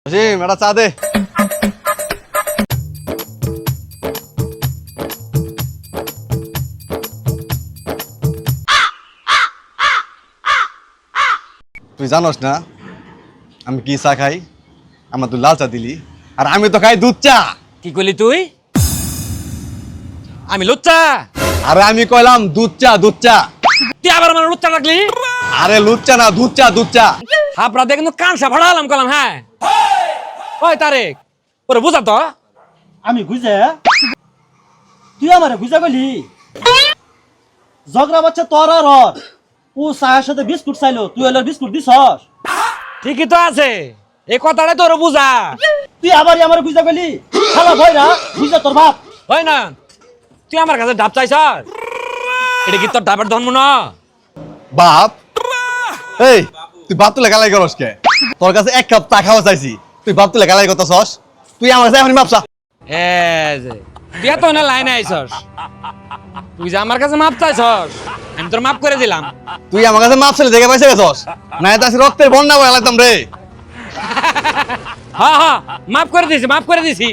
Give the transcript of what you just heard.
এটা চা দে। তুই জানোস না আমি কি চা খাই? আমার তুই লাল চা দিলি, আর আমি তো খাই দুধ চা। কি করলি তুই? আমি লুচ্চা? আরে আমি কইলাম দুধ চা, দুধ চা। তুই আবার আমার লুচ্চা লাগলি? আরে লুচ্চা না, দুধ চা, দুধ চা। হাপড়া দেখে কিন্তু কানসা ফাড়ালাম কলাম। হ্যাঁ ওই তারেক, ওরে বুঝা তো। আমি বুঝে তুই আমারে বুঝা গেলি ঝগড়া বাচ্চা তোর আর ওর। ও চায়ের সাথে বিস্কুট চাইলো, তুই হলো বিস্কুট দিছস। ঠিকই তো আছে, এই কথাটা তোর বুঝা। তুই আবারই আমার বুঝা গেলি শালা ভয়রা বুঝা তোর বাপ। হয় না, তুই আমার কাছে ডাব চাইছ? এটা কি তোর ডাবের ধর্ম না? বাপ? এই তুই বাপ তুলে গালাই করস কে? তোর কাছে এক কাপ চা খাওয়া চাইছি, তুই বাপ তুলে গালাই করতেছস? তুই আমার কাছে এখন মাপসা। তুই এত না লাইনে আইছস, তুই যে আমার কাছে মাপ চাইছস আমি তোর মাপ করে দিলাম। তুই আমার কাছে মাপ ছেলে দেখে পাইছে গেছস না? এটা রক্তের বন্যা বয়ে লাগতাম রে। হ্যাঁ হ্যাঁ মাফ করে দিছি, মাফ করে দিছি।